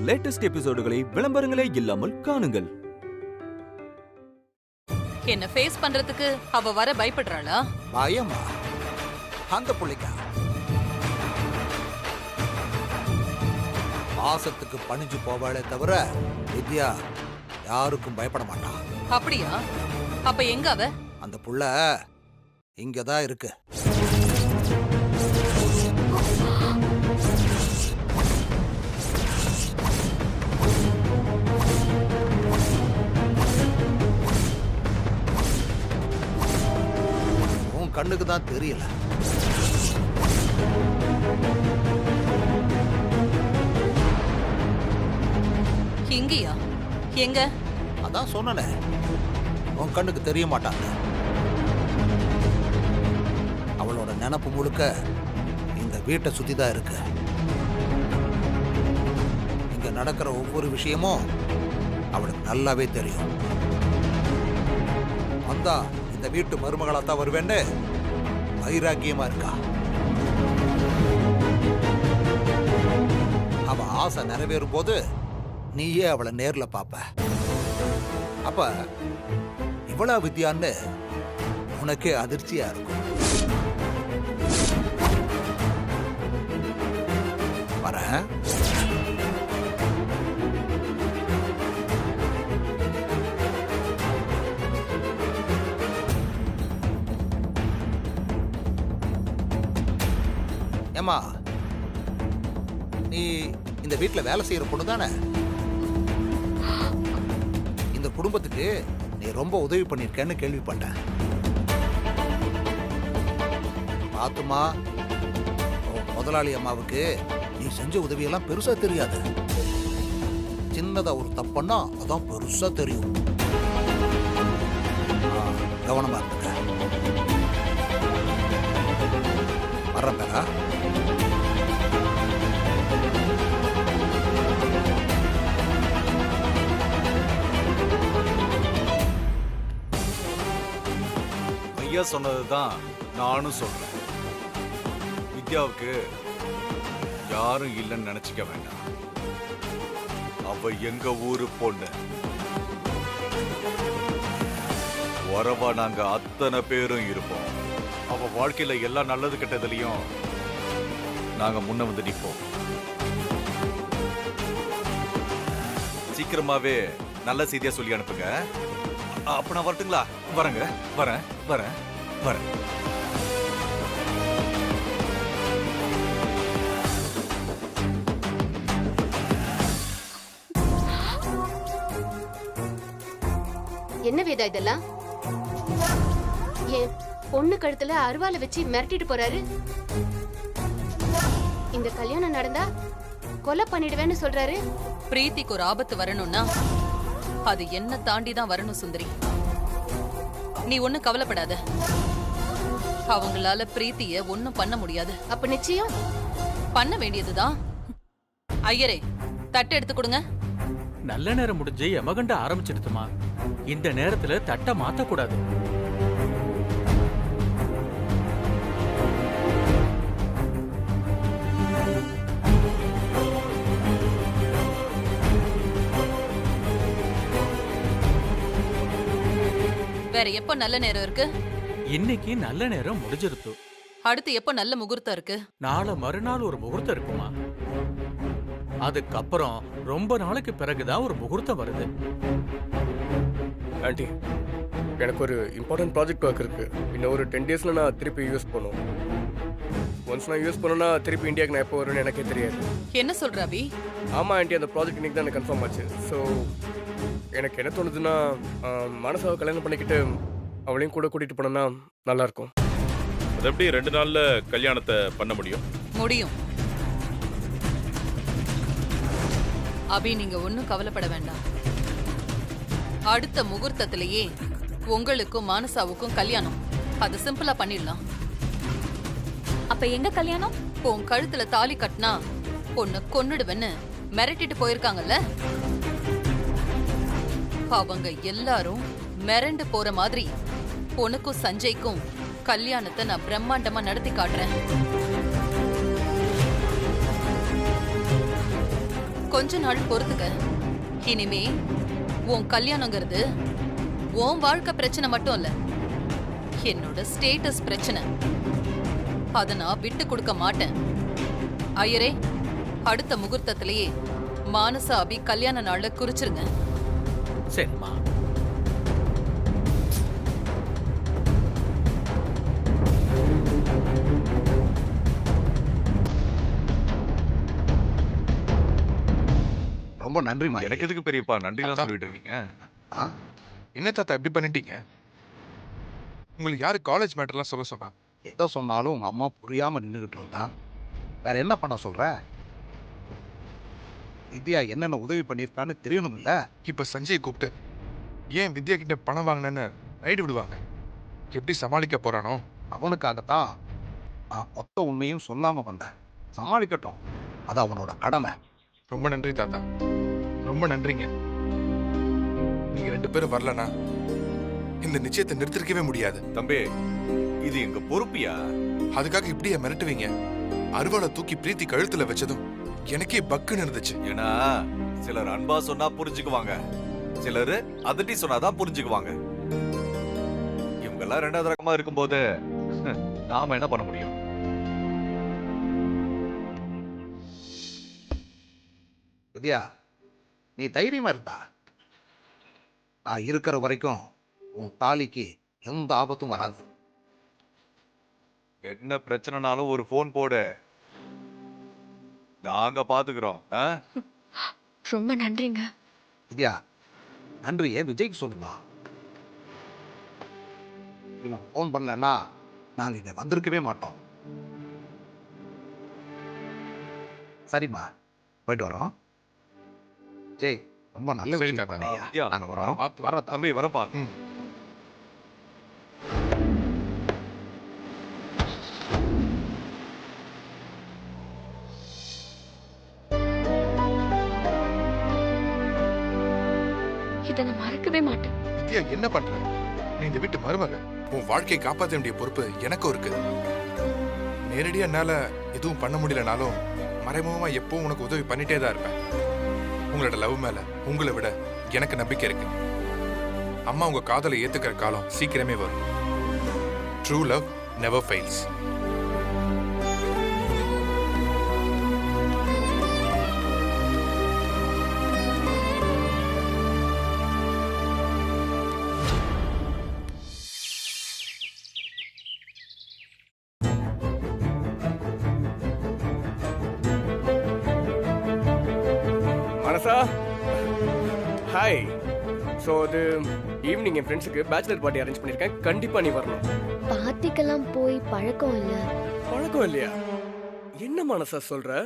Latest எபிசோடுகளை விளம்பரங்களே இல்லாமல் காணுங்கள். என்ன ஃபேஸ் பண்றதுக்கு அவ வர பயப்படுறாளா? பயமா? அந்த புள்ளைக்கா பாசத்துக்கு பணிஞ்சு போவாளே தவிர வித்யா யாருக்கும் பயப்பட மாட்டான். அப்படியா? அப்ப எங்க அவ? அந்த புள்ள இங்கதான் இருக்கு. உன் கண்ணுக்கு தான் தெரியல. இங்கயா? எங்க? அதான் சொன்னனே, உன் கண்ணுக்கு தெரிய மாட்டாங்க. அவளோட நினப்பு முழுக்க இந்த வீட்டை சுத்திதான் இருக்கு. இங்க நடக்கிற ஒவ்வொரு விஷயமும் அவளுக்கு நல்லாவே தெரியும். வந்தா இந்த வீட்டு மருமகளாத்தான் வருவேன்னு வைராக்கியமா இருக்கா. அவ ஆசை நிறைவேறும் போது நீயே அவளை நேர்ல பாப்ப. அப்ப இவ்வளா வித்யான்னு உனக்கே அதிர்ச்சியா இருக்கும். வரேன். ஏமா, நீ இந்த வீட்டுல வேலை செய்யற பொண்ணு தானே? இந்த குடும்பத்துக்கு நீ ரொம்ப உதவி பண்ணிருக்கேன்னு கேள்விப்பட்டேன். பாத்துமா, முதலாளி அம்மாவுக்கு நீ செஞ்ச உதவியெல்லாம் பெருசா தெரியாது. சின்னதா ஒரு தப்புன்னா அதான் பெருசா தெரியும். கவனமா இருக்க. வர்றப்பா. ஐயா சொன்னதுதான் நானும் சொல்றேன். வித்யாவுக்கு யாரும் இல்லைன்னு நினைச்சுக்க வேண்டாம். அவ எங்க ஊரு பொண்ணு. வரவா நாங்க அத்தனை பேரும் இருப்போம். அவ வாழ்க்கையில எல்லா நல்லது கெட்டதுலயும் நாங்க முன்ன வந்து நிற்போம். சீக்கிரமாவே நல்ல செய்தியா சொல்லி அனுப்புங்க. அப்ப நான் வரட்டுங்களா? வரேங்க. வரேன் வரேன் வரேன். என்ன வேதா இதெல்லாம்? என் பொண்ணு கழுத்துல அருவாலை வச்சு மிரட்டிட்டு போறாரு. இந்த கல்யாணம் நடந்தா கொலை பண்ணிடுவேன்னு சொல்றாரு. பிரீத்திக்கு ஒரு ஆபத்து வரணும்னா அது என்ன தாண்டி தான் வரணும் சுந்தரி. நீ ஒண்ணும் கவலைப்படாத. அவங்களால பிரீத்திய ஒண்ணும் பண்ண முடியாது. அப்ப நிச்சயம் பண்ண வேண்டியதுதான். ஐயரே, தட்டு எடுத்து கொடுங்க. நல்ல நேரம் முடிஞ்சு யமகண்ட ஆரம்பிச்சிடுதுமா. இந்த நேரத்துல தட்டை மாத்தக்கூடாது. வேற எப்ப நல்ல நேரம் இருக்கு? இன்னைக்கு நல்ல நேரம் முடிஞ்சிருத்து. அடுத்து எப்ப நல்ல முகூர்த்தம் இருக்கு? நாளை மறுநாள் ஒரு முகூர்த்தம் இருக்குமா. அதுக்கப்புறம் ரொம்ப நாளைக்கு பிறகுதான் ஒரு முகூர்த்தம் வருது. ஆண்டி, எனக்கு ஒரு இம்பார்ட்டன்ட் ப்ராஜெக்ட் ஒர்க் இருக்கு. இன்னும் ஒரு 10 daysல நான் திருப்பி யூஸ் பண்ணும். ஒன்ஸ் நான் யூஸ் பண்ணனா திருப்பி இந்தியாவுக்கு நான் எப்போ வருவேன்னு எனக்கே தெரியாது. என்ன சொல்ற அபி? ஆமா ஆண்டி, அந்த ப்ராஜெக்ட் இன்னைக்கு தான் எனக்கு கன்ஃபார்ம் ஆச்சு. ஸோ எனக்கு என்ன தோணுதுன்னா, மனசாவை கல்யாணம் பண்ணிக்கிட்டு அவளையும் கூட கூட்டிட்டு போனோம்னா நல்லா இருக்கும். அது எப்படி 2 நாள்ல கல்யாணத்தை பண்ண முடியும்? முடியும் அபி, நீங்க ஒன்னும் கவலைப்பட வேண்டாம். அடுத்த முகூர்த்தத்திலேயே உங்களுக்கும் மானசாவுக்கும் கல்யாணம். அது சிம்பிளா பண்ணிடலாம். அப்ப எங்க கல்யாணம்? உன் கழுத்துல தாலி கட்டினா பொண்ணு கொன்னுடுவேன்னு மிரட்டிட்டு போயிருக்காங்கல்ல, அவங்க எல்லாரும் மிரண்டு போற மாதிரி உனக்கும் சஞ்சய்க்கும் கல்யாணத்தை நான் பிரம்மாண்டமா நடத்தி காட்டுறேன். கொஞ்ச நாள் பொறுத்துக்க. இனிமே உன் கல்யாணங்கிறது உன் வாழ்க்கை பிரச்சனை மட்டும் இல்ல, என்னோட ஸ்டேட்டஸ் பிரச்சனை. அத நான் விட்டு கொடுக்க மாட்டேன். ஐயரே, அடுத்த முகூர்த்தத்திலேயே மானசா அபி கல்யாண நாள்ல குறிச்சிருங்க. சரிம்மா. ரொம்ப நன்றிமா. எனக்கு எதுக்கு பெரியப்பா நன்றிலாம் சொல்லிட்டு இருக்கீங்க? என்ன தாத்தா எப்படி பண்ணிட்டீங்க? உங்களுக்கு யாரு காலேஜ் மேட்டர்லாம் சொல்ல சொன்னா? எதை சொன்னாலும் உங்க அம்மா புரியாம நின்றுகிட்டு இருந்தா வேற என்ன பண்ண சொல்ற? வித்யா என்னென்ன உதவி பண்ணியிருக்கான்னு தெரியணும் இல்ல? இப்ப சஞ்சய் கூப்பிட்டு ஏன் வித்யா கிட்ட பணம் வாங்கினேன்னு ரைடு விடுவாங்க. எப்படி சமாளிக்க போறானோ? அவனுக்காகத்தான் நான் மொத்த உண்மையும் சொல்லாம வந்தேன். சமாளிக்கட்டும், அது அவனோட கடமை. ரொம்ப நன்றி தாத்தா, ரொம்ப நன்றிங்க. நீங்க 2 பேரும் வரலனா இந்த நிச்சயத்தை நிறுத்திருக்கவே முடியாது. தம்பி, இது எங்க பொறுப்பியா? அதுக்காக இப்படியே மிரட்டுவீங்க? அருவாளை தூக்கி பிரீத்தி கழுத்துல வச்சதும் எனக்கே பக்குன்னு இருந்துச்சு. ஏன்னா சிலர் அன்பா சொன்னா புரிஞ்சுக்குவாங்க, சிலர் அதட்டி சொன்னாதான் புரிஞ்சுக்குவாங்க. இவங்க எல்லாம் 2வது ரகமா இருக்கும்போது நாம என்ன பண்ண முடியும்? வித்யா, நீ தைரியமா இருந்தா நான் இருக்கிற வரைக்கும் உன் தாலிக்கு எந்த ஆபத்தும் வராது. என்ன பிரச்சனைனாலும் ஒரு போன் போடு, நாங்க பாத்துக்கிறோம். ரொம்ப நன்றிங்க. வித்யா, நன்றியே விஜய்க்கு சொல்லுமா. ஃபோன் பண்ணலன்னா நாங்கள் இங்கே வந்திருக்கவே மாட்டோம். சரிம்மா, போயிட்டு வரோம். ஜெய், ரொம்ப நல்ல சரி விஷயம் தாத்தா. பண்ணீங்க. நாங்கள் வரோம். வர தம்பி, வரப்பா. இதை நான் மறக்கவே மாட்டேன். வித்யா என்ன பண்ற? நீ இந்த வீட்டு மருமக, உன் வாழ்க்கையை காப்பாற்ற வேண்டிய பொறுப்பு எனக்கும் இருக்கு. நேரடியா என்னால எதுவும் பண்ண முடியலனாலும் மறைமுகமா எப்பவும் உனக்கு உதவி பண்ணிட்டே தான் இருப்பேன். உங்களோட லவ் மேல உங்களை விட எனக்கு நம்பிக்கை இருக்கு. அம்மா உங்க காதலை ஏத்துக்கிற காலம் சீக்கிரமே வரும். True love never fails. மனசா, ஹாய். ஸோ அது ஈவினிங் என் ஃப்ரெண்ட்ஸுக்கு பேச்சுலர் பார்ட்டி அரேஞ்ச் பண்ணியிருக்கேன். கண்டிப்பாக நீ வரணும். பார்ட்டிக்கெல்லாம் போய் பழக்கம் இல்லை. பழக்கம் இல்லையா? என்ன மனசா சொல்ற?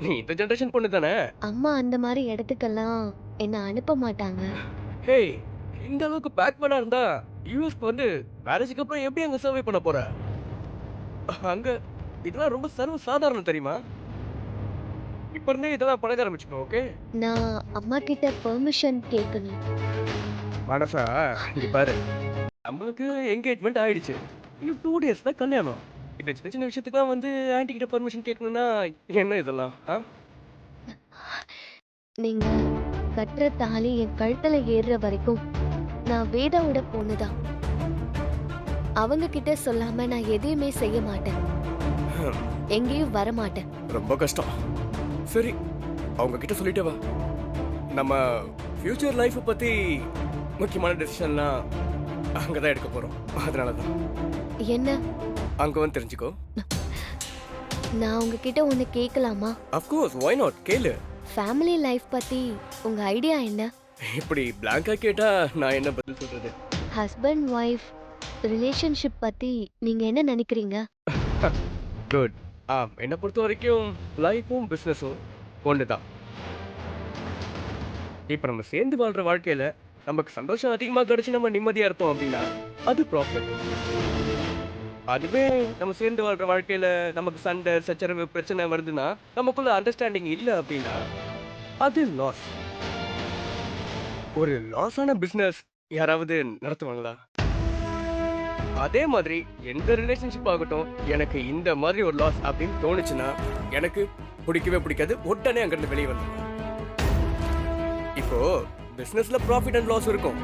நீ இந்த ஜெனரேஷன் பொண்ணு தானே? அம்மா அந்த மாதிரி இடத்துக்கெல்லாம் என்ன அனுப்ப மாட்டாங்க. ஹேய், இந்த அளவுக்கு பேக்வர்டா இருந்தா யூஎஸ்க்கு வந்து மேரேஜுக்கு அப்புறம் எப்படி அங்கே சர்வே பண்ண போற? அங்கே இதெல்லாம் ரொம்ப சர்வ சாதாரணம் தெரியுமா? இப்போ இருந்தே இதெல்லாம் பழக ஆரம்பிச்சுக்கோ, ஓகே? நான் அம்மா கிட்ட பெர்மிஷன் கேட்கணும். மனசா, இங்க பாரு, நம்மளுக்கு என்கேஜ்மெண்ட் ஆயிடுச்சு. இன்னும் 2 days தான் கல்யாணம். இந்த சின்ன சின்ன விஷயத்துக்குலாம் வந்து ஆன்ட்டி கிட்ட பெர்மிஷன் கேட்கணும்னா என்ன இதெல்லாம்? நீங்க கட்டுற தாலி என் கழுத்துல ஏறுற வரைக்கும் நான் வேதாவோட பொண்ணுதான். அவங்க கிட்ட சொல்லாம நான் எதையுமே செய்ய மாட்டேன், எங்கேயும் வர மாட்டேன். ரொம்ப கஷ்டம். சரி, அவங்க கிட்ட சொல்லிட்டே வா. நம்ம ஃபியூச்சர் லைஃப் பத்தி முக்கியமான டெசிஷன்லாம் அங்கதான் எடுக்க போறோம். அதனால தான். என்ன? அங்க வந்து தெரிஞ்சுக்கோ. நான் உங்ககிட்ட ஒன்று கேட்கலாமா? Of course, why not? கேளு. ஃபேமிலி லைஃப் பத்தி உங்க ஐடியா என்ன? இப்படி பிளாங்கா கேட்டா நான் என்ன பதில் சொல்றது? ஹஸ்பண்ட் ஒய்ஃப் ரிலேஷன்ஷிப் பத்தி நீங்க என்ன நினைக்கிறீங்க? குட். என்னை பொறுத்த வரைக்கும் லைஃப்பும் பிஸ்னஸும் ஒன்று தான். இப்போ நம்ம சேர்ந்து வாழ்ற வாழ்க்கையில நமக்கு சந்தோஷம் அதிகமாக கிடைச்சி நம்ம நிம்மதியா இருப்போம் அப்படின்னா அது ப்ராஃபிட். அதுவே நம்ம சேர்ந்து வாழ்ற வாழ்க்கையில நமக்கு சண்டை சச்சரவு பிரச்சனை வருதுன்னா, நமக்குள்ள அண்டர்ஸ்டாண்டிங் இல்லை அப்படின்னா அது லாஸ். ஒரு லாஸான பிஸ்னஸ் யாராவது நடத்துவாங்களா? அதே மாதிரி எந்த ரிலேஷன்ஷிப் ஆகட்டும் எனக்கு இந்த மாதிரி ஒரு லாஸ் அப்படின்னு தோணுச்சுன்னா எனக்கு பிடிக்கவே பிடிக்காது, உடனே அங்கிருந்து வெளியே வந்து. இப்போ பிசினஸ்ல ப்ராஃபிட் அண்ட் லாஸ் இருக்கும்,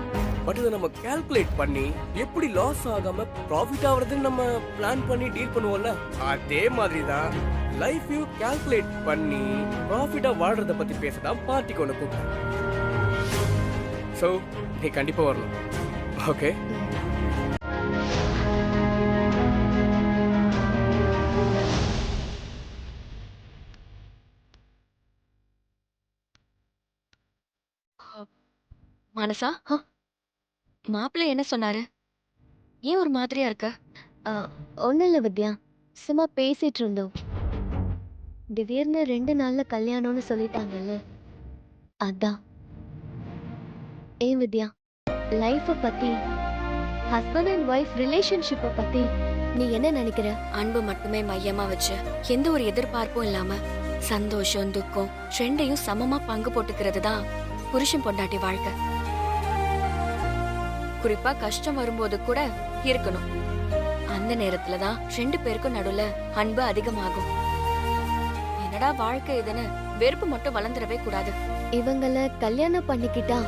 பட் இதை நம்ம கால்குலேட் பண்ணி எப்படி லாஸ் ஆகாம ப்ராஃபிட் ஆகுறதுன்னு நம்ம பிளான் பண்ணி டீல் பண்ணுவோம்ல, அதே மாதிரி தான் லைஃபையும் கால்குலேட் பண்ணி ப்ராஃபிட்டா வாழ்றத பத்தி பேசதான் பார்ட்டிக்கு ஒன்று கூப்பிட்டேன். ஸோ நீ கண்டிப்பா வரணும். ஓகே? மனசா மாப்பிள்ளை என்ன சொன்னாரு? ஏன் ஒரு மாதிரியா இருக்க? ஒன்றும் இல்லை வித்யா, சும்மா பேசிட்டு இருந்தோம். திடீர்னு 2 நாள்ல கல்யாணம்னு சொல்லிட்டாங்கல்ல, அதான். ஏன் வித்யா, லைஃப்பை பத்தி, ஹஸ்பண்ட் அண்ட் ஒய்ஃப் ரிலேஷன்ஷிப்பை பத்தி நீ என்ன நினைக்கிற? அன்பு மட்டுமே மையமா வச்சு எந்த ஒரு எதிர்பார்ப்பும் இல்லாம சந்தோஷம் துக்கம் ரெண்டையும் சமமா பங்கு போட்டுக்கிறது தான் புருஷன் பொண்டாட்டி வாழ்க்கை. குறிப்பா கஷ்டம் வரும்போது கூட இருக்கணும். அந்த நேரத்துல தான் 2 பேருக்கும் நடுவுல அன்பு அதிகமாகும். என்னடா வாழ்க்கை இதுன்னு வெறுப்பு மட்டும் வளர்ந்துடவே கூடாது. இவங்கள கல்யாணம் பண்ணிக்கிட்டா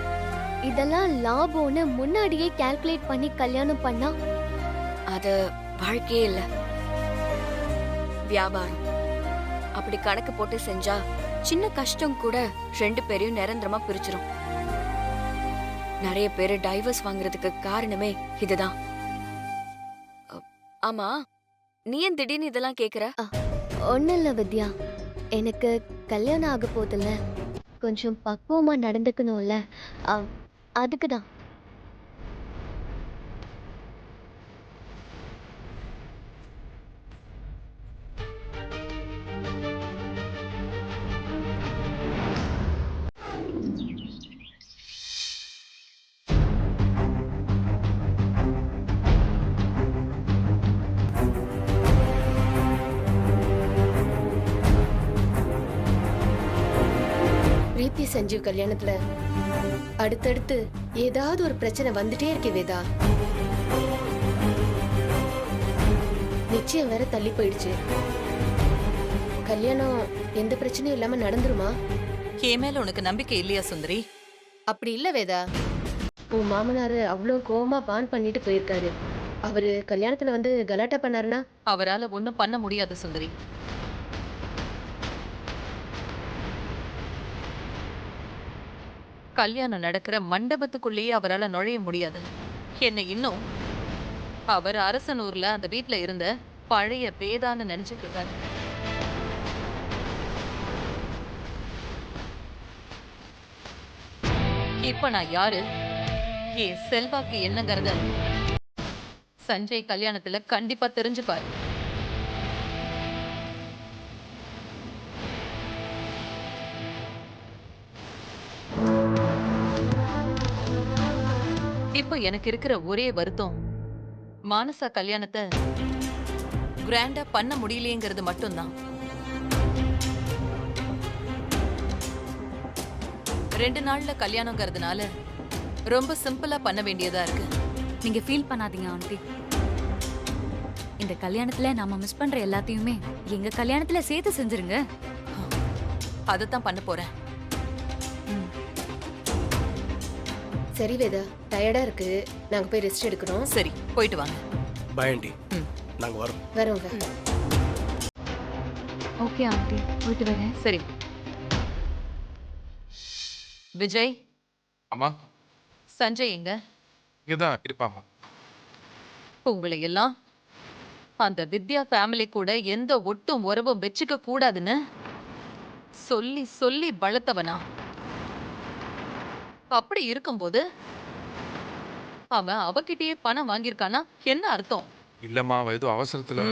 இதெல்லாம் லாபம்னு முன்னாடியே கால்குலேட் பண்ணி கல்யாணம் பண்ணா அது வாழ்க்கையே இல்ல, வியாபாரம். அப்படி கணக்கு போட்டு செஞ்சா சின்ன கஷ்டம் கூட 2 பேரையும் நிரந்தரமா பிரிச்சிரும். நிறைய பேரு டைவர்ஸ் வாங்குறதுக்கு காரணமே இதுதான். ஆமா, நீ ஏன் திடீர்னு இதெல்லாம் கேக்குற? ஒன்றும் இல்லை வித்யா, எனக்கு கல்யாணம் ஆக போதில்ல, கொஞ்சம் பக்குவமா நடந்துக்கணும்ல, அதுக்கு தான். பிரீத்தி சஞ்சீவ் கல்யாணத்துல அடுத்தடுத்து ஏதாவது ஒரு பிரச்சனை வந்துட்டே இருக்கே வேதா. நிச்சயம் வேற தள்ளி போயிடுச்சு. கல்யாணம் எந்த பிரச்சனையும் இல்லாம நடந்துருமா? என் மேல உனக்கு நம்பிக்கை இல்லையா சுந்தரி? அப்படி இல்ல வேதா, உன் மாமனாரு அவ்வளோ கோவமா பான் பண்ணிட்டு போயிருக்காரு. அவரு கல்யாணத்துல வந்து கலாட்டா பண்ணாருன்னா அவரால ஒண்ணும் பண்ண முடியாது சுந்தரி. கல்யாணம் நடக்கிற மண்டபத்துக்குள்ளேயே அவரால் நுழைய முடியாது. என்ன இன்னும் அவர் அரசனூர்ல அந்த வீட்டுல இருந்த பழைய பேதான்னு நினைச்சிட்டு இருக்காரு. இப்ப நான் யாரு, என் செல்வாக்கு என்னங்கறத சஞ்சய் கல்யாணத்துல கண்டிப்பா தெரிஞ்சுப்பாரு. இப்போ எனக்கு இருக்கிற ஒரே வருத்தம், மானசா கல்யாணத்தை கிராண்டா பண்ண முடியலையேங்கிறது மட்டும்தான். 2 நாள்ல கல்யாணங்கிறதுனால ரொம்ப சிம்பிளா பண்ண வேண்டியதா இருக்கு. நீங்க ஃபீல் பண்ணாதீங்க ஆண்டி. இந்த கல்யாணத்துல நாம மிஸ் பண்ற எல்லாத்தையுமே எங்க கல்யாணத்துல சேர்த்து செஞ்சிருங்க. அதைத்தான் பண்ண போறேன். சரி வேதா, டயர்டா இருக்கு, நாங்க போய் ரெஸ்ட் எடுக்கிறோம். சரி, போயிட்டு வாங்க. பை ஆண்டி, நாங்க வரோம். வரோங்க. ஓகே ஆண்டி, போயிட்டு வரேன். சரி விஜய். அம்மா, சஞ்சய் எங்க? இங்கதான் இருப்பாமா. உங்களை எல்லாம் அந்த வித்யா ஃபேமிலி கூட எந்த ஒட்டும் உறவும் வச்சுக்க கூடாதுன்னு சொல்லி சொல்லி வளர்த்தவனா? அப்படி இருக்கும்போது அவன் அவகிட்டயே பணம் வாங்கியிருக்கானா என்ன அர்த்தம்? இல்லம்மா, அவ ஏதோ அவசரத்துல.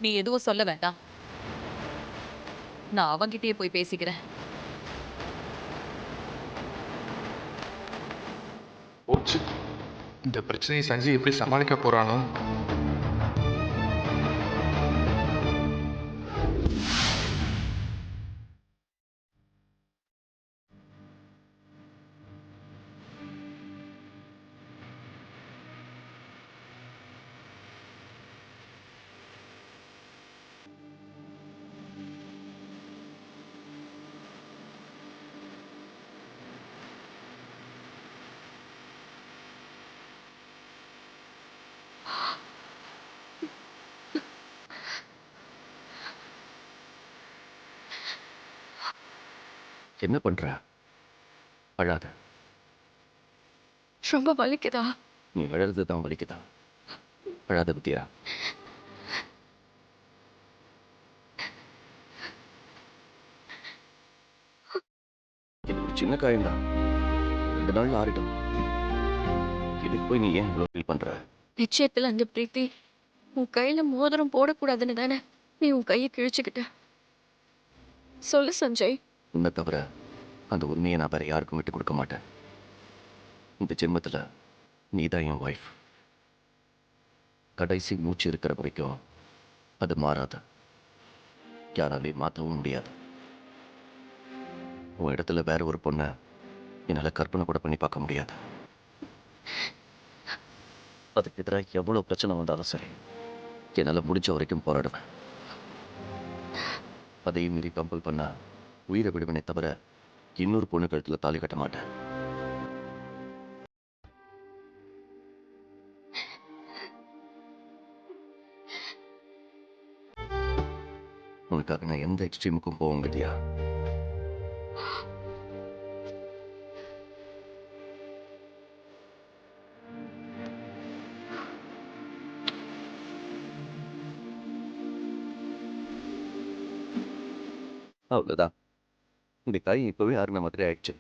நீ எதுவும் சொல்ல வேண்டாம், நான் அவங்கிட்டயே போய் பேசிக்கிறேன். போச்சு, இந்த பிரச்சனையை சஞ்சய் எப்படி சமாளிக்க போறானோ? என்ன பண்ற? அழாத. ரொம்ப வலிக்குதா? நீ அழறது தான் வலிக்குதா? அழாத பத்தியா? இது ஒரு சின்ன காயம்தான், 2 நாள்ல ஆறிடும். இதுக்கு போய் நீ ஏன் இவ்வளவு ஃபீல் பண்ற? நிச்சயத்துல அந்த பிரீத்தி உன் கையில மோதிரம் போடக்கூடாதுன்னு தானே நீ உன் கையை கிழிச்சுக்கிட்ட. சொல்லு சஞ்சய். உன்னை தவிர அந்த உண்மையை நான் வேற யாருக்கும் விட்டு கொடுக்க மாட்டேன். இந்த ஜென்மத்துல நீதான் என் ஒய்ஃப். கடைசி மூச்சு இருக்கிற வரைக்கும் அது மாறாது, யாராலையும் மாற்றவும் முடியாது. உன் இடத்துல வேற ஒரு பொண்ணை என்னால கற்பனை கூட பண்ணி பார்க்க முடியாது. அதுக்கு எதிராக எவ்வளவு பிரச்சனை வந்தாலும் சரி, என்னால முடிஞ்ச வரைக்கும் போராடுவேன். அதையும் மீறி கம்பல் பண்ணா உயிரை விடுவனே தவிர இன்னொரு பொண்ணு கழுத்துல தாலி கட்ட மாட்டேன். உனக்காக நான் எந்த எக்ஸ்ட்ரீமுக்கும் போக முடியா? அவ்வளவுதான். இந்த கை இப்பவே ஆறுன மாதிரி ஆயிடுச்சு.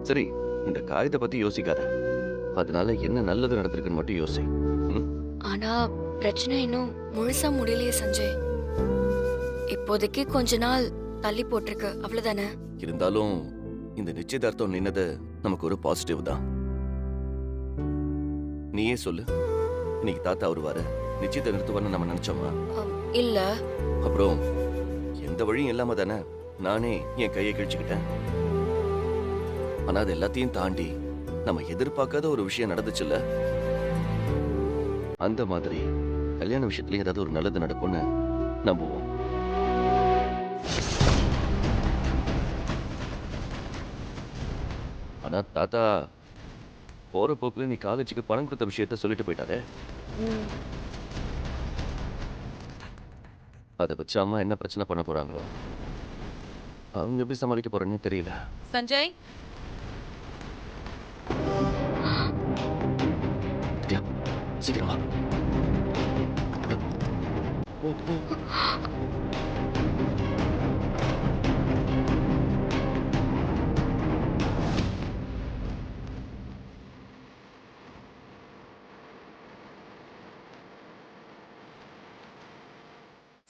சரி, இந்த காயத்தை பத்தி யோசிக்காத. அதனால என்ன நல்லது நடந்திருக்குன்னு மட்டும் யோசி. ஆனா பிரச்சனை இன்னும் முழுசா முடியலையே சஞ்சய். இப்போதைக்கு கொஞ்ச நாள் தள்ளி போட்டிருக்கு, அவ்வளவுதானே? இருந்தாலும் இந்த நிச்சயதார்த்தம் நின்னது நமக்கு ஒரு பாசிட்டிவ் தான். நீயே சொல்லு, இன்னைக்கு தாத்தா வருவாரு, நிச்சயத்தை நிறுத்துவான்னு நம்ம நினைச்சோமா? இல்ல. அப்புறம் எந்த வழியும் இல்லாம தானே நானே என் கையை கிழிச்சுக்கிட்டேன். ஆனா அது எல்லாத்தையும் தாண்டி நம்ம எதிர்பார்க்காத ஒரு விஷயம் நடந்துச்சுல்ல. அந்த மாதிரி கல்யாண விஷயத்துலயும் ஏதாவது ஒரு நல்லது நடக்கும்னு நம்புவோம். ஆனா தாத்தா போற போக்குல நீ காலேஜுக்கு பணம் கொடுத்த விஷயத்த சொல்லிட்டு போயிட்டாரே. அதை வச்சு அம்மா என்ன பிரச்சனை பண்ண போறாங்களோ, அவங்க எப்படி சமாளிக்க போறேன்னு தெரியல. சஞ்சய், சீக்கிரமா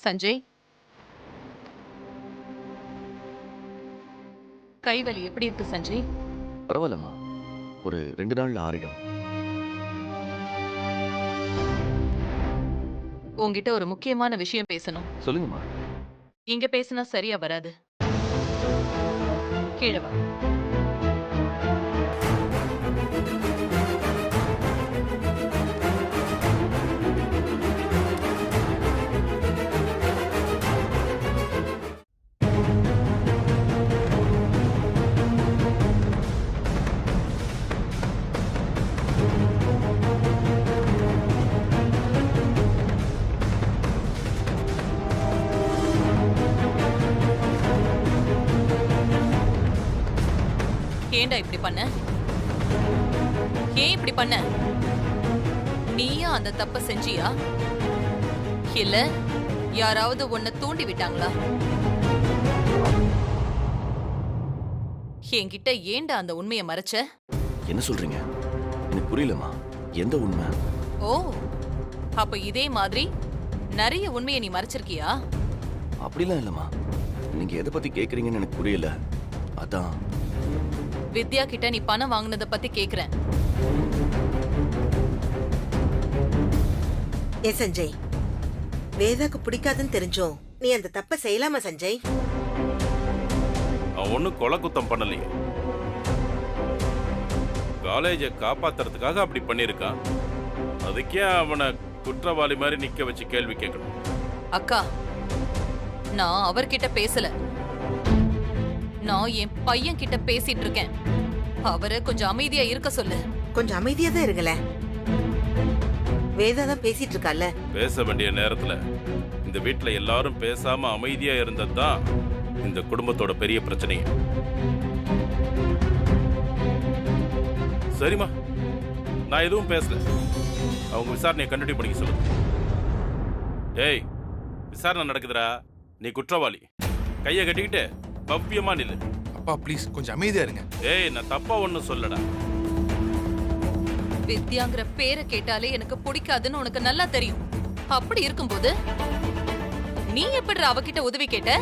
சஞ்சய், கைவலி எப்படி இருக்கு சஞ்சய்? பரவாயில்லம்மா, ஒரு 2 நாள்ல ஆறிடும். உங்ககிட்ட ஒரு முக்கியமான விஷயம் பேசணும். சொல்லுங்கம்மா. இங்க பேசினா சரியா வராது. கீழே வா. ஏன்டா இப்படி பண்ண? ஏன் இப்படி பண்ண? நீயா அந்த தப்ப செஞ்சியா, இல்ல யாராவது உன்னை தூண்டி விட்டாங்களா? என்கிட்ட ஏன்டா அந்த உண்மையை மறைச்ச? என்ன சொல்றீங்க? எனக்கு புரியலம்மா. எந்த உண்மை? ஓ, அப்ப இதே மாதிரி நிறைய உண்மையை நீ மறைச்சிருக்கியா? அப்படிலாம் இல்லம்மா. நீங்க எதை பத்தி கேக்குறீங்கன்னு எனக்கு புரியல, அதான். வித்யா கிட்ட நீ பணம் வாங்குனத பத்தி கேக்குறேன். ஏ சஞ்சய், வேதாக்கு பிடிக்காதுன்னு தெரிஞ்சோம் நீ அந்த தப்ப செய்யலாமா சஞ்சய்? அவன் ஒன்னும் கொலை குத்தம் பண்ணலையே, காலேஜை காப்பாத்துறதுக்காக அப்படி பண்ணிருக்கான். அதுக்கே அவனை குற்றவாளி மாதிரி நிக்க வச்சு கேள்வி கேட்கணும்? அக்கா, நான் அவர்கிட்ட பேசல, நான் என் பையன் கிட்ட பேசிட்டு இருக்கேன். அவரை கொஞ்சம் அமைதியா இருக்க சொல்லு. கொஞ்சம் அமைதியா தான் இருங்களே. வேதா தான் பேசிட்டு இருக்கால. பேச வேண்டிய நேரத்துல இந்த வீட்டுல எல்லாரும் பேசாம அமைதியா இருந்ததுதான் இந்த குடும்பத்தோட பெரிய பிரச்சனை. சரிம்மா, நான் எதுவும் பேசல. அவங்க விசாரணையை கண்டினியூ பண்ணிக்க சொல்லு. ஏய், விசாரணை நடக்குதுடா. நீ குற்றவாளி. கையை கட்டிக்கிட்டு பவ்யமா நில்லு. அப்பா ப்ளீஸ் கொஞ்சம் அமைதியா இருங்க. ஏய், நான் தப்பா ஒண்ணும் சொல்லடா. வித்யாங்கிற பேரை கேட்டாலே எனக்கு பிடிக்காதுன்னு உனக்கு நல்லா தெரியும். அப்படி இருக்கும்போது நீ எப்படி அவகிட்ட உதவி கேட்ட?